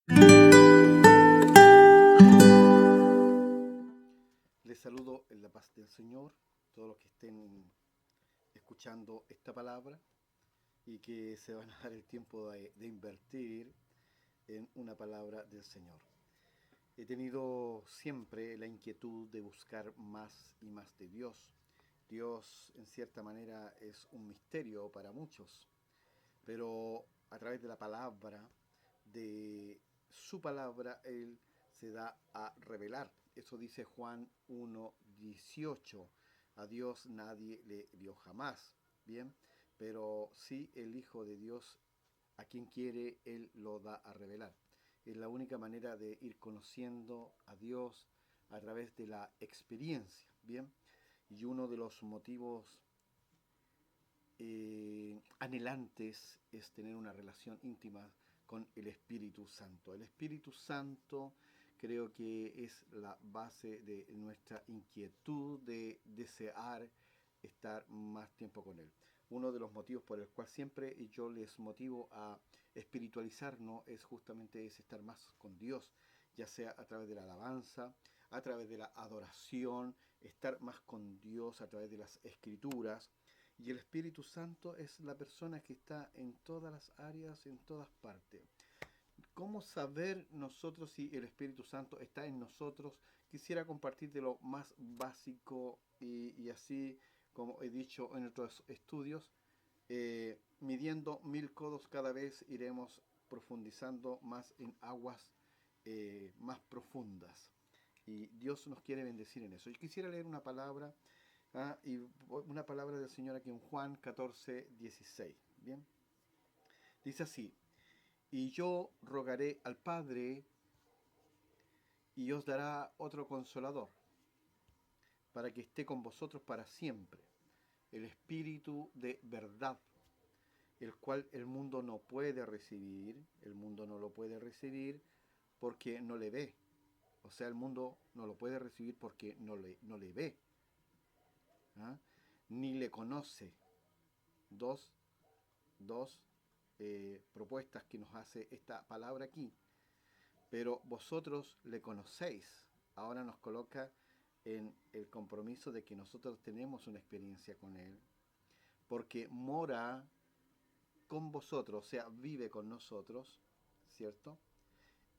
Les saludo en la paz del Señor, todos los que estén escuchando esta palabra y que se van a dar el tiempo de invertir en una palabra del Señor. He tenido siempre la inquietud de buscar más y más de Dios. Dios, en cierta manera, es un misterio para muchos, pero a través de la palabra, de su palabra, Él se da a revelar. Eso dice Juan 1:18. A Dios nadie le vio jamás. Bien, pero sí el Hijo de Dios, a quien quiere, Él lo da a revelar. Es la única manera de ir conociendo a Dios a través de la experiencia. Bien, y uno de los motivos anhelantes es tener una relación íntima con el Espíritu Santo. El Espíritu Santo creo que es la base de nuestra inquietud de desear estar más tiempo con Él. Uno de los motivos por el cual siempre yo les motivo a espiritualizarnos es justamente es estar más con Dios, ya sea a través de la alabanza, a través de la adoración, estar más con Dios a través de las escrituras. Y el Espíritu Santo es la persona que está en todas las áreas, en todas partes. ¿Cómo saber nosotros si el Espíritu Santo está en nosotros? Quisiera compartir de lo más básico y así como he dicho en otros estudios, midiendo 1000 codos cada vez iremos profundizando más en aguas más profundas. Y Dios nos quiere bendecir en eso. Yo quisiera leer una palabra. Y una palabra del Señor aquí en Juan 14:16. Bien, dice así: Y yo rogaré al Padre, y os dará otro consolador, para que esté con vosotros para siempre, el Espíritu de verdad, el cual el mundo no puede recibir. El mundo no lo puede recibir porque no le ve. O sea, el mundo no lo puede recibir porque no le ve, ¿ah? Ni le conoce. Dos, dos propuestas que nos hace esta palabra aquí. Pero vosotros le conocéis. Ahora nos coloca en el compromiso de que nosotros tenemos una experiencia con Él, porque mora con vosotros, o sea, vive con nosotros, ¿cierto?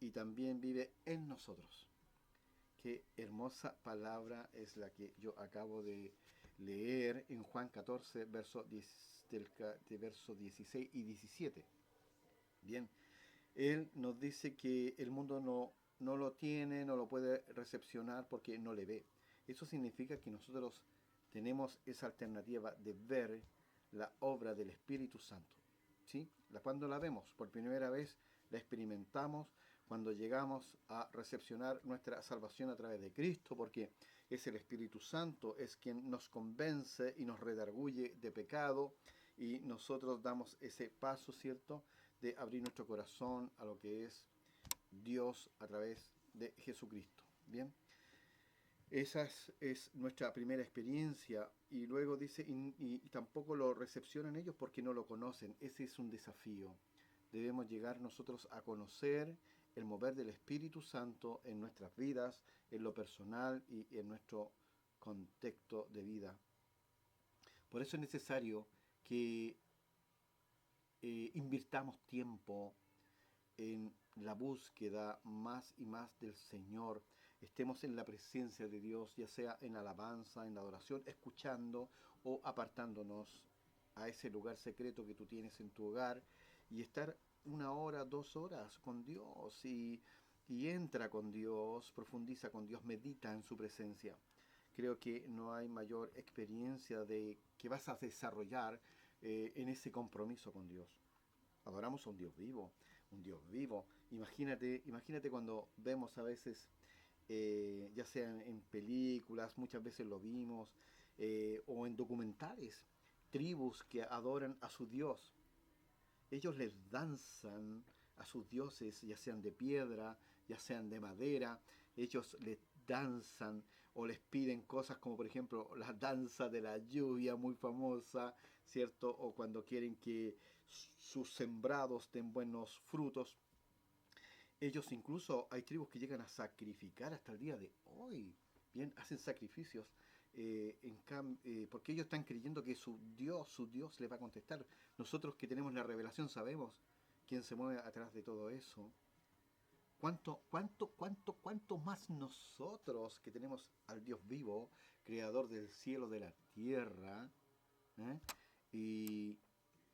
Y también vive en nosotros. Qué hermosa palabra es la que yo acabo de leer en Juan 14, verso 16 y 17. Bien, Él nos dice que el mundo no lo tiene, no lo puede recepcionar porque no le ve. Eso significa que nosotros tenemos esa alternativa de ver la obra del Espíritu Santo. ¿Sí? Cuando la vemos por primera vez, la experimentamos cuando llegamos a recepcionar nuestra salvación a través de Cristo, porque es el Espíritu Santo, es quien nos convence y nos redarguye de pecado, y nosotros damos ese paso, ¿cierto?, de abrir nuestro corazón a lo que es Dios a través de Jesucristo. Bien, esa es nuestra primera experiencia. Y luego dice, y tampoco lo recepcionan ellos porque no lo conocen. Ese es un desafío. Debemos llegar nosotros a conocer el mover del Espíritu Santo en nuestras vidas, en lo personal y en nuestro contexto de vida. Por eso es necesario que invirtamos tiempo en la búsqueda más y más del Señor, estemos en la presencia de Dios, ya sea en alabanza, en adoración, escuchando o apartándonos a ese lugar secreto que tú tienes en tu hogar y estar 1 hora, 2 horas con Dios y entra con Dios, profundiza con Dios, medita en su presencia. Creo que no hay mayor experiencia de que vas a desarrollar en ese compromiso con Dios. Adoramos a un Dios vivo, un Dios vivo. Imagínate cuando vemos a veces, ya sea en películas, muchas veces lo vimos, o en documentales, tribus que adoran a su Dios. Ellos les danzan a sus dioses, ya sean de piedra, ya sean de madera. Ellos les danzan o les piden cosas como por ejemplo la danza de la lluvia, muy famosa, ¿cierto? O cuando quieren que sus sembrados den buenos frutos. Ellos incluso, hay tribus que llegan a sacrificar hasta el día de hoy. Bien, hacen sacrificios porque ellos están creyendo que su Dios les va a contestar. Nosotros que tenemos la revelación sabemos quién se mueve atrás de todo eso. ¿Cuánto más nosotros que tenemos al Dios vivo, creador del cielo, de la tierra, ¿eh? y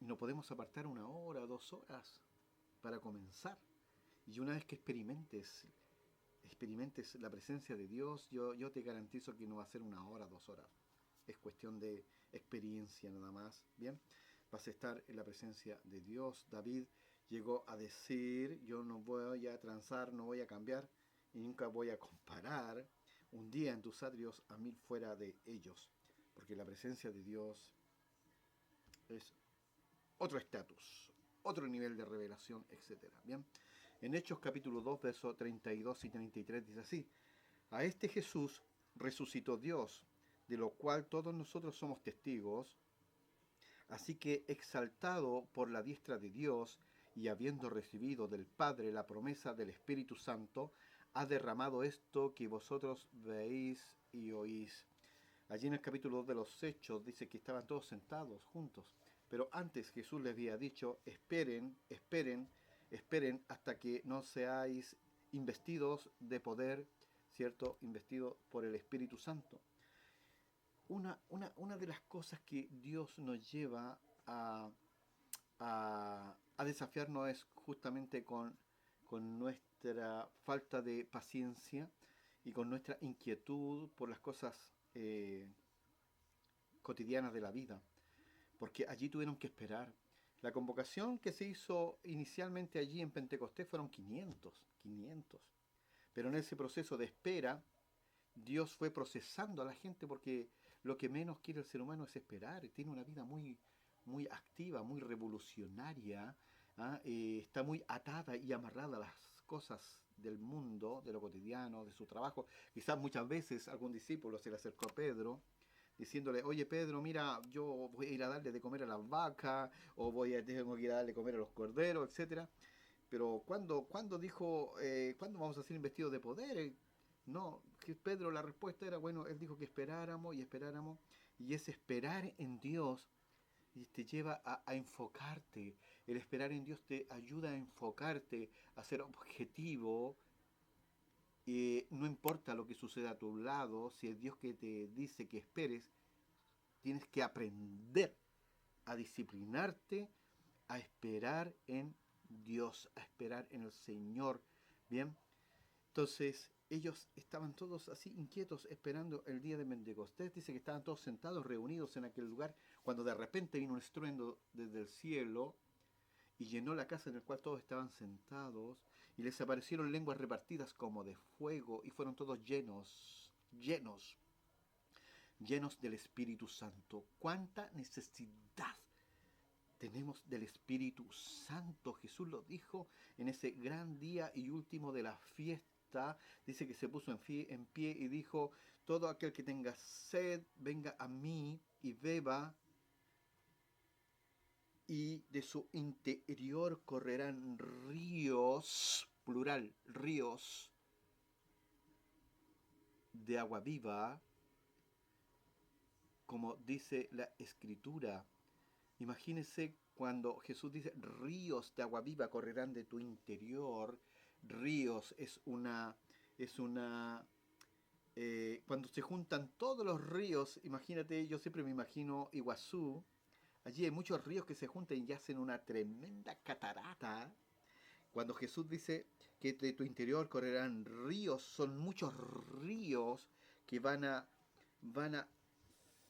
no podemos apartar 1 hora, 2 horas para comenzar? Y una vez que experimentes la presencia de Dios, yo te garantizo que no va a ser 1 hora, 2 horas. Es cuestión de experiencia nada más. Bien, vas a estar en la presencia de Dios. David llegó a decir: yo no voy a transar, no voy a cambiar y nunca voy a comparar un día en tus atrios a 1000 fuera de ellos, porque la presencia de Dios es otro estatus, otro nivel de revelación, etcétera. Bien, en Hechos capítulo 2, versos 32 y 33 dice así: a este Jesús resucitó Dios, de lo cual todos nosotros somos testigos. Así que, exaltado por la diestra de Dios y habiendo recibido del Padre la promesa del Espíritu Santo, ha derramado esto que vosotros veis y oís. Allí en el capítulo 2 de los Hechos dice que estaban todos sentados juntos. Pero antes Jesús les había dicho: esperen, esperen, esperen hasta que no seáis investidos de poder, ¿cierto? Investidos por el Espíritu Santo. Una de las cosas que Dios nos lleva a desafiarnos es justamente con nuestra falta de paciencia y con nuestra inquietud por las cosas eh, cotidianas de la vida, porque allí tuvieron que esperar. La convocación que se hizo inicialmente allí en Pentecostés fueron 500, pero en ese proceso de espera Dios fue procesando a la gente, porque lo que menos quiere el ser humano es esperar. Tiene una vida muy activa, muy revolucionaria, ¿ah? Está muy atada y amarrada a las cosas del mundo, de lo cotidiano, de su trabajo. Quizás muchas veces algún discípulo se le acercó a Pedro diciéndole: oye Pedro, mira, yo voy a ir a darle de comer a las vacas, o tengo que ir a darle de comer a los corderos, etcétera. Pero cuando dijo, ¿cuándo vamos a ser investidos de poder? No, que Pedro, la respuesta era: bueno, él dijo que esperáramos y esperáramos, y ese esperar en Dios te lleva a enfocarte. El esperar en Dios te ayuda a enfocarte, a ser objetivo. No importa lo que suceda a tu lado, si es Dios que te dice que esperes, tienes que aprender a disciplinarte, a esperar en Dios, a esperar en el Señor. Bien, entonces ellos estaban todos así inquietos esperando el día de Pentecostés. Dice que estaban todos sentados, reunidos en aquel lugar, cuando de repente vino un estruendo desde el cielo y llenó la casa en la cual todos estaban sentados, y les aparecieron lenguas repartidas como de fuego, y fueron todos llenos del Espíritu Santo. ¿Cuánta necesidad tenemos del Espíritu Santo? Jesús lo dijo en ese gran día y último de la fiesta. Dice que se puso en pie y dijo: todo aquel que tenga sed, venga a mí y beba, y de su interior correrán ríos, plural, ríos de agua viva, como dice la Escritura. Imagínense cuando Jesús dice: ríos de agua viva correrán de tu interior. Ríos cuando se juntan todos los ríos, imagínate, yo siempre me imagino Iguazú. Allí hay muchos ríos que se juntan y hacen una tremenda catarata. Cuando Jesús dice que de tu interior correrán ríos, son muchos ríos que van a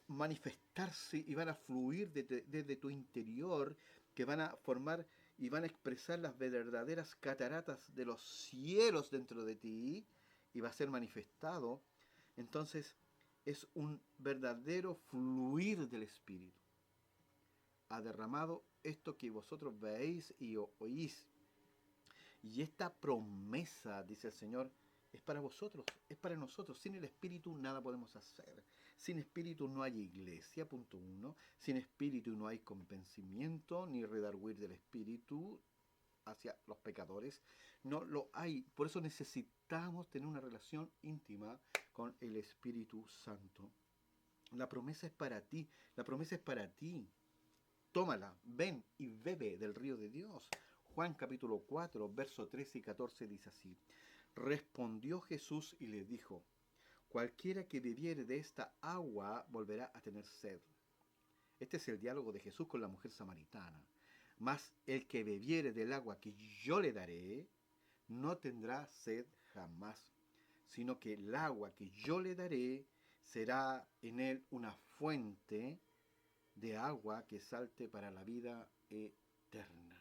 manifestarse y van a fluir desde tu interior, que van a formar y van a expresar las verdaderas cataratas de los cielos dentro de ti, y va a ser manifestado. Entonces es un verdadero fluir del Espíritu. Ha derramado esto que vosotros veis y oís. Y esta promesa, dice el Señor, es para vosotros, es para nosotros. Sin el Espíritu nada podemos hacer. Sin Espíritu no hay iglesia, punto 1. Sin Espíritu no hay convencimiento ni redarguir del Espíritu. hacia los pecadores. No lo hay. Por eso necesitamos tener una relación íntima con el Espíritu Santo. La promesa es para ti. La promesa es para ti. Tómala, ven y bebe del río de Dios. Juan capítulo 4, versos 13 y 14 dice así. Respondió Jesús y le dijo, cualquiera que bebiere de esta agua volverá a tener sed. Este es el diálogo de Jesús con la mujer samaritana. Mas el que bebiere del agua que yo le daré, no tendrá sed jamás, sino que el agua que yo le daré será en él una fuente de agua que salte para la vida eterna.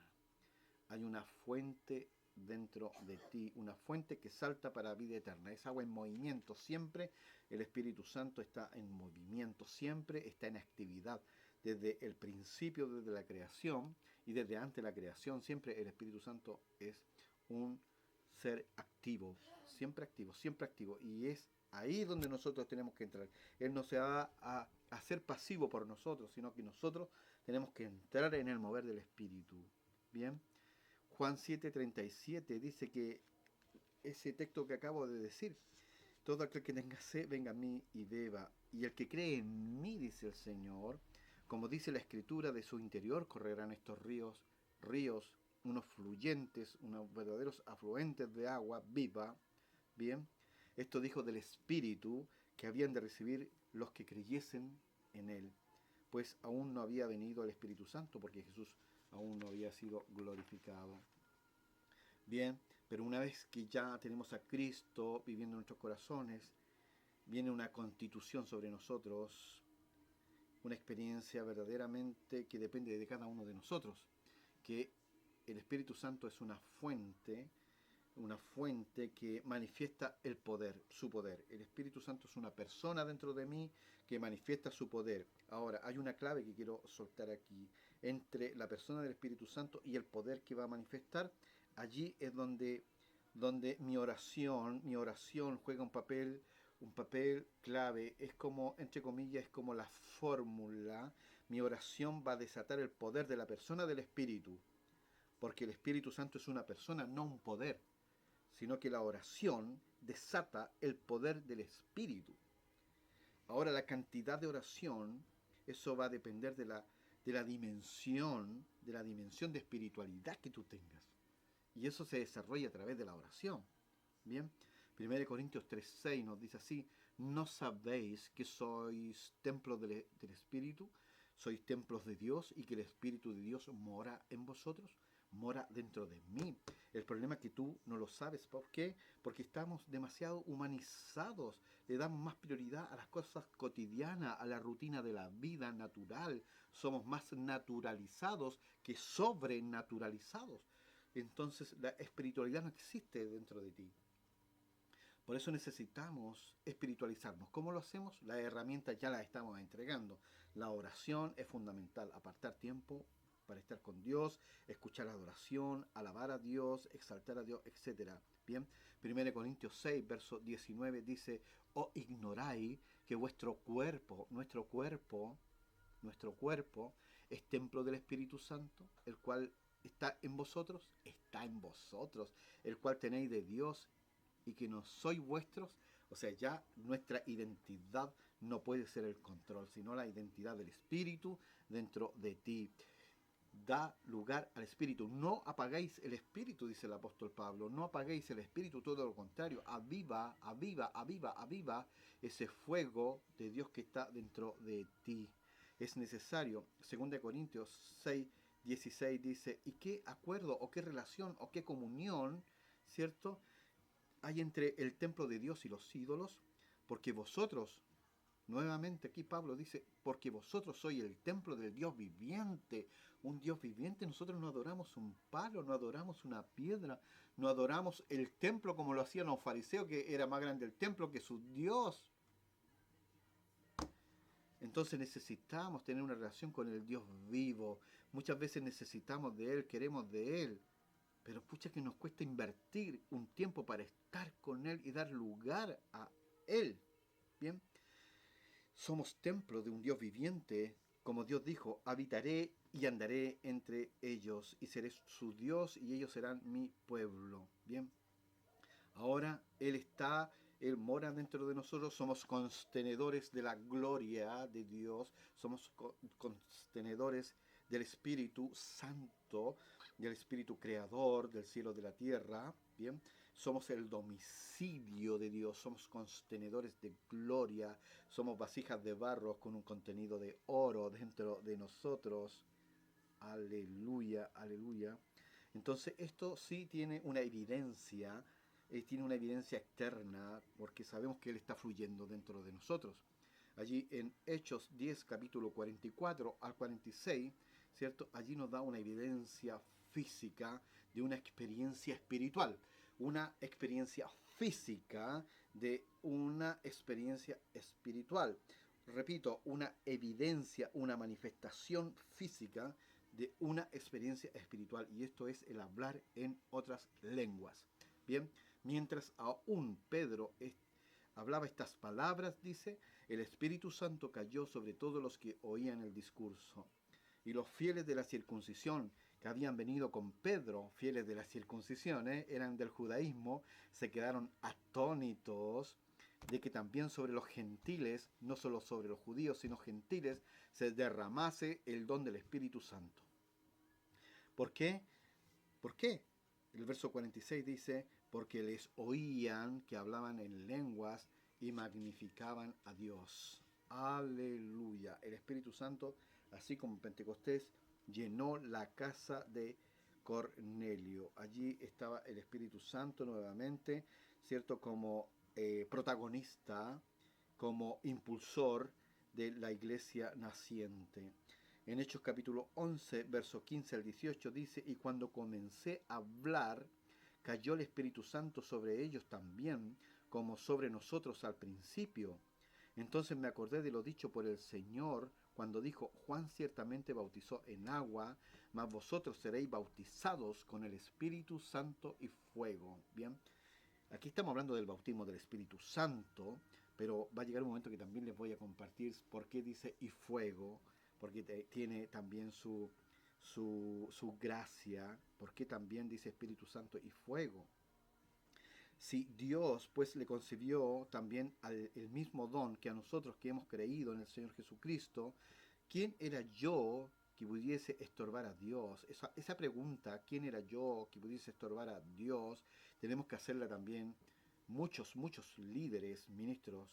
Hay una fuente dentro de ti, una fuente que salta para la vida eterna. Es agua en movimiento, siempre el Espíritu Santo está en movimiento, siempre está en actividad. Desde el principio, desde la creación y desde antes de la creación, siempre el Espíritu Santo es un ser activo, siempre activo, siempre activo. Y es ahí donde nosotros tenemos que entrar. Él no se va a hacer pasivo por nosotros, sino que nosotros tenemos que entrar en el mover del Espíritu. Bien. Juan 7:37 dice que ese texto que acabo de decir, todo aquel que tenga sed, venga a mí y beba. Y el que cree en mí, dice el Señor, como dice la Escritura, de su interior correrán estos ríos, unos fluyentes, unos verdaderos afluentes de agua viva. Bien, esto dijo del Espíritu que habían de recibir los que creyesen en él, pues aún no había venido el Espíritu Santo, porque Jesús aún no había sido glorificado. Bien, pero una vez que ya tenemos a Cristo viviendo en nuestros corazones, viene una constitución sobre nosotros, una experiencia verdaderamente que depende de cada uno de nosotros, que el Espíritu Santo es una fuente que manifiesta el poder, su poder. El Espíritu Santo es una persona dentro de mí que manifiesta su poder. Ahora, hay una clave que quiero soltar aquí. Entre la persona del Espíritu Santo y el poder que va a manifestar, allí es donde mi oración juega un papel clave. Es como, entre comillas, es como la fórmula. Mi oración va a desatar el poder de la persona del Espíritu, porque el Espíritu Santo es una persona, no un poder, sino que la oración desata el poder del Espíritu. Ahora, la cantidad de oración, eso va a depender de la dimensión de espiritualidad que tú tengas. Y eso se desarrolla a través de la oración. Bien, 1 Corintios 3:6 nos dice así, ¿no sabéis que sois templos del Espíritu? ¿Sois templos de Dios y que el Espíritu de Dios mora en vosotros? Mora dentro de mí. El problema es que tú no lo sabes. ¿Por qué? Porque estamos demasiado humanizados. Le damos más prioridad a las cosas cotidianas, a la rutina de la vida natural. Somos más naturalizados que sobrenaturalizados. Entonces la espiritualidad no existe dentro de ti. Por eso necesitamos espiritualizarnos. ¿Cómo lo hacemos? Las herramientas ya las estamos entregando. La oración es fundamental. Apartar tiempo para estar con Dios, escuchar la adoración, alabar a Dios, exaltar a Dios, etc. Bien, 1 Corintios 6, verso 19 dice, ¿o ignoráis que nuestro cuerpo, es templo del Espíritu Santo, el cual está en vosotros, el cual tenéis de Dios y que no sois vuestros? O sea, ya nuestra identidad no puede ser el control, sino la identidad del Espíritu dentro de ti. Da lugar al Espíritu. No apagáis el Espíritu, dice el apóstol Pablo. No apaguéis el Espíritu, todo lo contrario. Aviva ese fuego de Dios que está dentro de ti. Es necesario. 2 Corintios 6:16 dice, ¿y qué acuerdo o qué relación o qué comunión, cierto, hay entre el templo de Dios y los ídolos? Porque vosotros, nuevamente aquí Pablo dice, porque vosotros sois el templo del Dios viviente. Un Dios viviente. Nosotros no adoramos un palo, no adoramos una piedra, no adoramos el templo como lo hacían los fariseos, que era más grande el templo que su Dios. Entonces necesitamos tener una relación con el Dios vivo. Muchas veces necesitamos de Él, queremos de Él, pero pucha que nos cuesta invertir un tiempo para estar con Él y dar lugar a Él. Bien, somos templo de un Dios viviente, como Dios dijo, habitaré y andaré entre ellos y seré su Dios y ellos serán mi pueblo. Bien, ahora Él mora dentro de nosotros, somos contenedores de la gloria de Dios, somos contenedores del Espíritu Santo, del Espíritu Creador del cielo y de la tierra. Bien, somos el domicilio de Dios, somos contenedores de gloria, somos vasijas de barro con un contenido de oro dentro de nosotros. Aleluya, aleluya. Entonces esto sí tiene una evidencia externa, porque sabemos que Él está fluyendo dentro de nosotros. Allí en Hechos 10, capítulo 44 al 46, ¿cierto? Allí nos da una evidencia física de una experiencia espiritual, una experiencia física de una experiencia espiritual. Repito, una evidencia, una manifestación física de una experiencia espiritual, y esto es el hablar en otras lenguas. Bien, mientras aún Pedro hablaba estas palabras, dice, el Espíritu Santo cayó sobre todos los que oían el discurso. Y los fieles de la circuncisión que habían venido con Pedro, fieles de la circuncisión, eran del judaísmo, se quedaron atónitos de que también sobre los gentiles, no solo sobre los judíos, sino gentiles, se derramase el don del Espíritu Santo. ¿Por qué? ¿Por qué? El verso 46 dice, porque les oían que hablaban en lenguas y magnificaban a Dios. Aleluya. El Espíritu Santo, así como en Pentecostés, llenó la casa de Cornelio. Allí estaba el Espíritu Santo nuevamente, ¿cierto? Como protagonista, como impulsor de la iglesia naciente. En Hechos capítulo 11, verso 15 al 18 dice, y cuando comencé a hablar, cayó el Espíritu Santo sobre ellos también, como sobre nosotros al principio. Entonces me acordé de lo dicho por el Señor, cuando dijo, Juan ciertamente bautizó en agua, mas vosotros seréis bautizados con el Espíritu Santo y fuego. Bien, aquí estamos hablando del bautismo del Espíritu Santo, pero va a llegar un momento que también les voy a compartir por qué dice y fuego, porque tiene también su gracia, porque también dice Espíritu Santo y fuego. Si Dios pues le concedió también el mismo don que a nosotros que hemos creído en el Señor Jesucristo, ¿quién era yo que pudiese estorbar a Dios? Esa pregunta, ¿quién era yo que pudiese estorbar a Dios? Tenemos que hacerla también muchos líderes, ministros.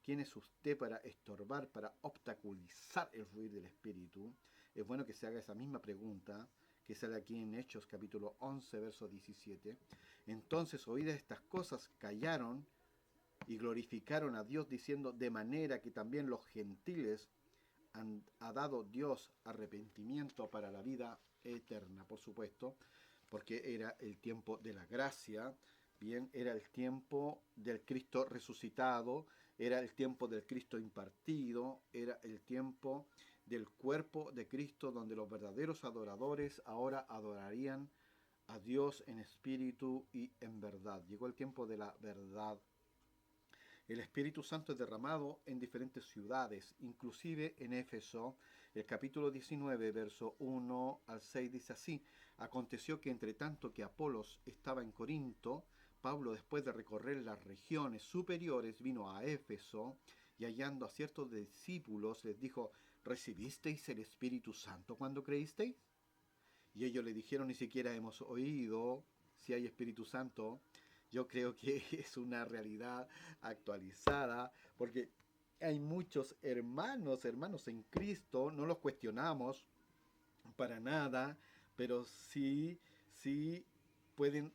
¿Quién es usted para estorbar, para obstaculizar el fluir del Espíritu? Es bueno que se haga esa misma pregunta que sale aquí en Hechos capítulo 11, verso 17. Entonces, oídas estas cosas, callaron y glorificaron a Dios, diciendo, de manera que también los gentiles ha dado Dios arrepentimiento para la vida eterna, por supuesto, porque era el tiempo de la gracia, bien, era el tiempo del Cristo resucitado, era el tiempo del Cristo impartido, era el tiempo del cuerpo de Cristo, donde los verdaderos adoradores ahora adorarían a Dios en espíritu y en verdad. Llegó el tiempo de la verdad. El Espíritu Santo es derramado en diferentes ciudades, inclusive en Éfeso. El capítulo 19, verso 1 al 6 dice así, aconteció que entre tanto que Apolos estaba en Corinto, Pablo, después de recorrer las regiones superiores, vino a Éfeso y hallando a ciertos discípulos les dijo, ¿recibisteis el Espíritu Santo cuando creísteis? Y ellos le dijeron, ni siquiera hemos oído si hay Espíritu Santo. Yo creo que es una realidad actualizada, porque hay muchos hermanos en Cristo, no los cuestionamos para nada, pero sí pueden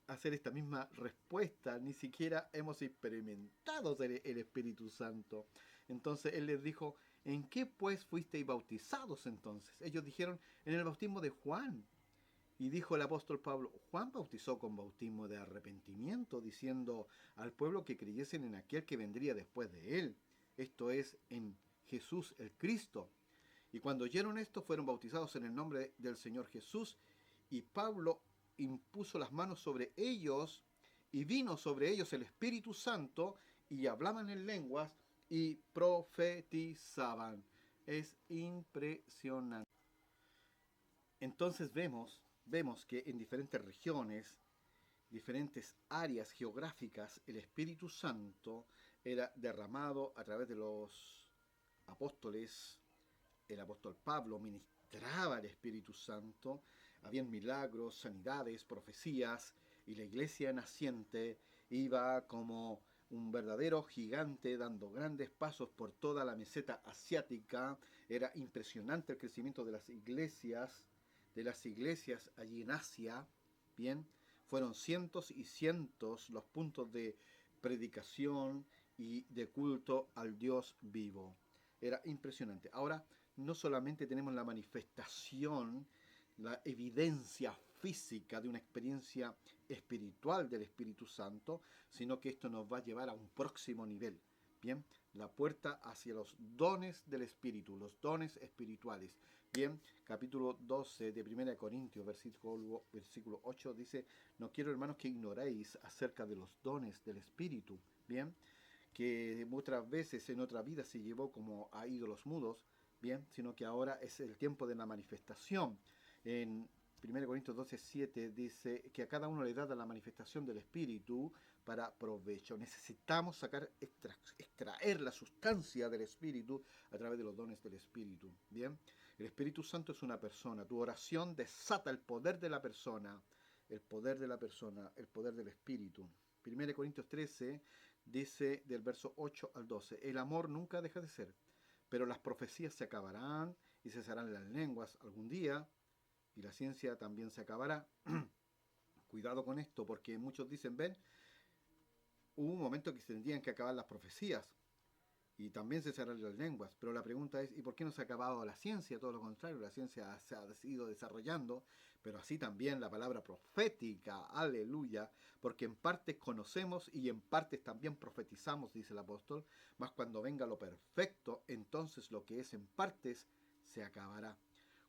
hacer esta misma respuesta. Ni siquiera hemos experimentado el Espíritu Santo. Entonces él les dijo, ¿en qué pues fuisteis bautizados entonces? Ellos dijeron, en el bautismo de Juan. Y dijo el apóstol Pablo, Juan bautizó con bautismo de arrepentimiento, diciendo al pueblo que creyesen en aquel que vendría después de él, esto es, en Jesús el Cristo. Y cuando oyeron esto, fueron bautizados en el nombre del Señor Jesús, y Pablo impuso las manos sobre ellos, y vino sobre ellos el Espíritu Santo, y hablaban en lenguas, y profetizaban. Es impresionante. Entonces vemos que en diferentes regiones, diferentes áreas geográficas, el Espíritu Santo era derramado a través de los apóstoles. El apóstol Pablo ministraba el Espíritu Santo, habían milagros, sanidades, profecías, y la iglesia naciente iba como un verdadero gigante dando grandes pasos por toda la meseta asiática. Era impresionante el crecimiento de las iglesias allí en Asia. Bien, fueron cientos y cientos los puntos de predicación y de culto al Dios vivo. Era impresionante. Ahora, no solamente tenemos la manifestación, la evidencia física de una experiencia espiritual del Espíritu Santo, sino que esto nos va a llevar a un próximo nivel. Bien, la puerta hacia los dones del Espíritu, los dones espirituales. Bien, capítulo 12 de 1 Corintios, versículo 8 dice: no quiero, hermanos, que ignoréis acerca de los dones del Espíritu. Bien, que muchas veces en otra vida se llevó como a ídolos mudos, bien, sino que ahora es el tiempo de la manifestación. En 1 Corintios 12:7 dice que a cada uno le da la manifestación del Espíritu para provecho. Necesitamos extraer la sustancia del Espíritu a través de los dones del Espíritu. Bien, el Espíritu Santo es una persona. Tu oración desata el poder de la persona, el poder de la persona, el poder del Espíritu. 1 Corintios 13 dice del verso 8 al 12: el amor nunca deja de ser, pero las profecías se acabarán y cesarán las lenguas algún día, y la ciencia también se acabará. Cuidado con esto, porque muchos dicen: ven, hubo un momento que se tendrían que acabar las profecías y también cesarán las lenguas, pero la pregunta es: ¿y por qué no se ha acabado la ciencia? Todo lo contrario, la ciencia se ha ido desarrollando, pero así también la palabra profética, aleluya, porque en partes conocemos y en partes también profetizamos, dice el apóstol, mas cuando venga lo perfecto, entonces lo que es en partes se acabará.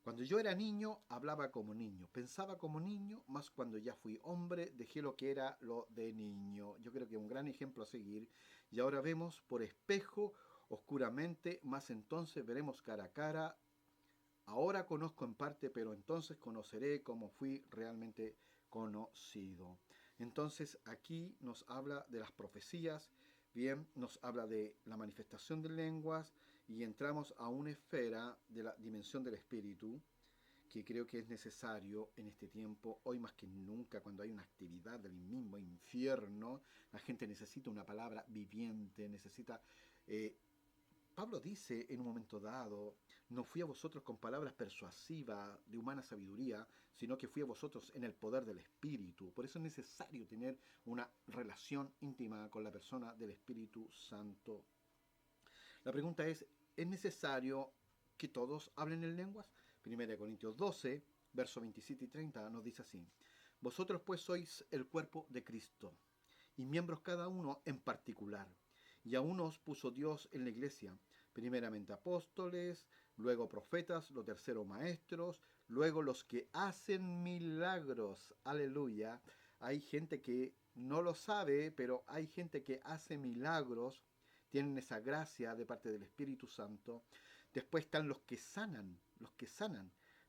Cuando yo era niño, hablaba como niño, pensaba como niño, mas cuando ya fui hombre, dejé lo que era lo de niño. Yo creo que es un gran ejemplo a seguir. Y ahora vemos por espejo, oscuramente, mas entonces veremos cara a cara. Ahora conozco en parte, pero entonces conoceré como fui realmente conocido. Entonces aquí nos habla de las profecías, bien, nos habla de la manifestación de lenguas, y entramos a una esfera de la dimensión del espíritu que creo que es necesario en este tiempo, hoy más que nunca, cuando hay una actividad del mismo infierno. La gente necesita una palabra viviente, necesita... Pablo dice en un momento dado: no fui a vosotros con palabras persuasivas de humana sabiduría, sino que fui a vosotros en el poder del Espíritu. Por eso es necesario tener una relación íntima con la persona del Espíritu Santo. La pregunta ¿es necesario que todos hablen en lenguas? 1 Corintios 12, versos 27 y 30 nos dice así: vosotros pues sois el cuerpo de Cristo, y miembros cada uno en particular. Y a unos puso Dios en la iglesia, primeramente apóstoles, luego profetas, lo tercero maestros, luego los que hacen milagros. Aleluya. Hay gente que no lo sabe, pero hay gente que hace milagros, tienen esa gracia de parte del Espíritu Santo. Después están los que sanan,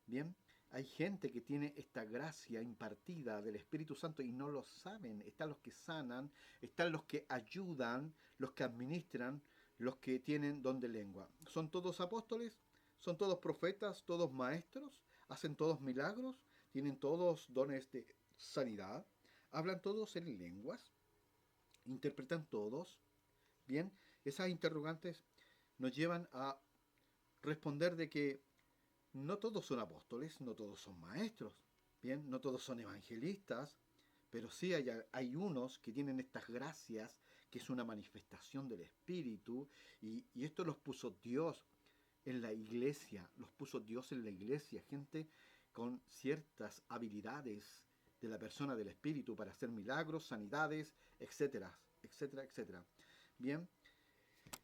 ¿bien? Hay gente que tiene esta gracia impartida del Espíritu Santo y no lo saben. Están los que sanan, están los que ayudan, los que administran, los que tienen don de lengua. ¿Son todos apóstoles? ¿Son todos profetas? ¿Todos maestros? ¿Hacen todos milagros? ¿Tienen todos dones de sanidad? ¿Hablan todos en lenguas? ¿Interpretan todos? Bien, esas interrogantes nos llevan a responder de que no todos son apóstoles, no todos son maestros, bien, no todos son evangelistas, pero sí hay unos que tienen estas gracias, que es una manifestación del Espíritu, y esto los puso Dios en la iglesia, los puso Dios en la iglesia, gente con ciertas habilidades de la persona del Espíritu para hacer milagros, sanidades, etcétera, etcétera, etcétera. Bien,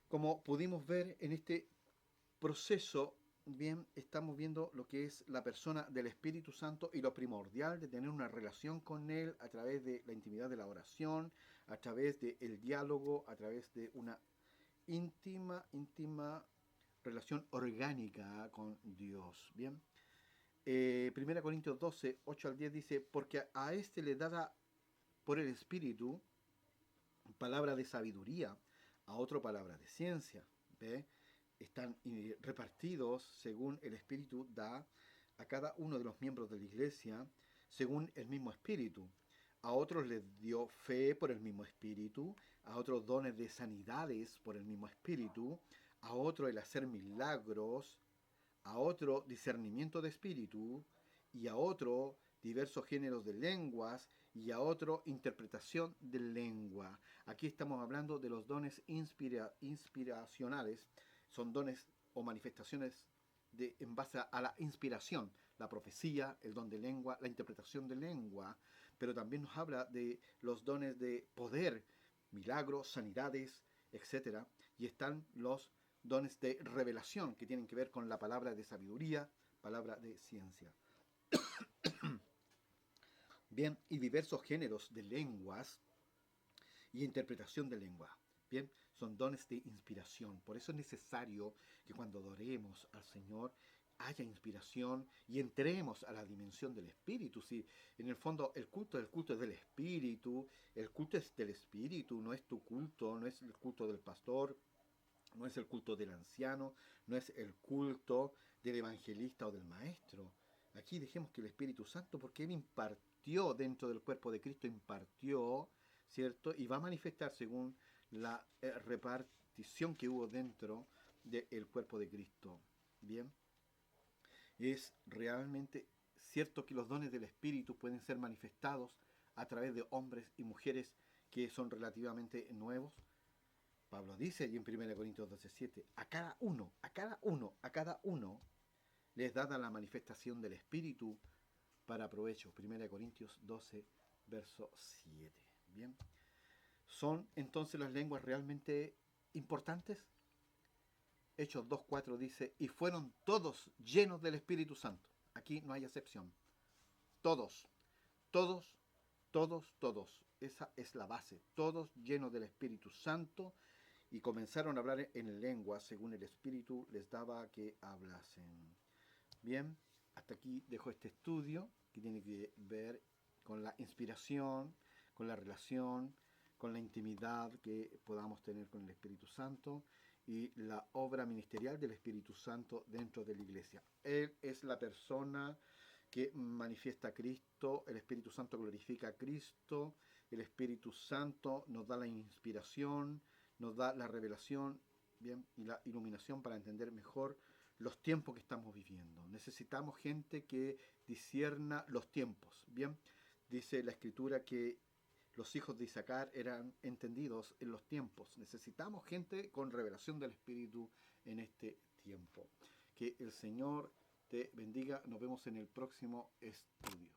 como pudimos ver en este proceso, bien, estamos viendo lo que es la persona del Espíritu Santo y lo primordial de tener una relación con Él a través de la intimidad de la oración, a través del diálogo, a través de una íntima relación orgánica con Dios. Bien. 1 Corintios 12, 8 al 10 dice, porque a este le dada por el Espíritu palabra de sabiduría, a otro palabra de ciencia. ¿Ve? Están repartidos según el Espíritu da a cada uno de los miembros de la iglesia, según el mismo Espíritu. A otros les dio fe por el mismo Espíritu, a otros dones de sanidades por el mismo Espíritu, a otro el hacer milagros, a otro discernimiento de espíritu, y a otro diversos géneros de lenguas, y a otro interpretación de lengua. Aquí estamos hablando de los dones inspiracionales, son dones o manifestaciones en base a la inspiración, la profecía, el don de lengua, la interpretación de lengua, pero también nos habla de los dones de poder, milagros, sanidades, etc. Y están los dones de revelación que tienen que ver con la palabra de sabiduría, palabra de ciencia. Bien, y diversos géneros de lenguas y interpretación de lengua. Bien, son dones de inspiración. Por eso es necesario que cuando adoremos al Señor haya inspiración y entremos a la dimensión del Espíritu. Si en el fondo el culto es del Espíritu, el culto es del Espíritu, no es tu culto, no es el culto del pastor, no es el culto del anciano, no es el culto del evangelista o del maestro. Aquí dejemos que el Espíritu Santo, porque Él impartió dentro del cuerpo de Cristo, impartió, ¿cierto? Y va a manifestar según la repartición que hubo dentro del cuerpo de Cristo. Bien, es realmente cierto que los dones del Espíritu pueden ser manifestados a través de hombres y mujeres que son relativamente nuevos. Pablo dice allí en 1 Corintios 12:7, a cada uno les dada la manifestación del Espíritu para provecho. 1 Corintios 12, verso 7. Bien. ¿Son entonces las lenguas realmente importantes? Hechos 2:4 dice, y fueron todos llenos del Espíritu Santo. Aquí no hay excepción. Todos, todos, todos, todos. Esa es la base. Todos llenos del Espíritu Santo y comenzaron a hablar en lengua según el Espíritu les daba que hablasen. Bien, hasta aquí dejo este estudio que tiene que ver con la inspiración, con la relación, con la intimidad que podamos tener con el Espíritu Santo y la obra ministerial del Espíritu Santo dentro de la iglesia. Él es la persona que manifiesta a Cristo, el Espíritu Santo glorifica a Cristo, el Espíritu Santo nos da la inspiración, nos da la revelación, bien, y la iluminación para entender mejor los tiempos que estamos viviendo. Necesitamos gente que discierna los tiempos. Bien, dice la Escritura que los hijos de Isaacar eran entendidos en los tiempos. Necesitamos gente con revelación del Espíritu en este tiempo. Que el Señor te bendiga. Nos vemos en el próximo estudio.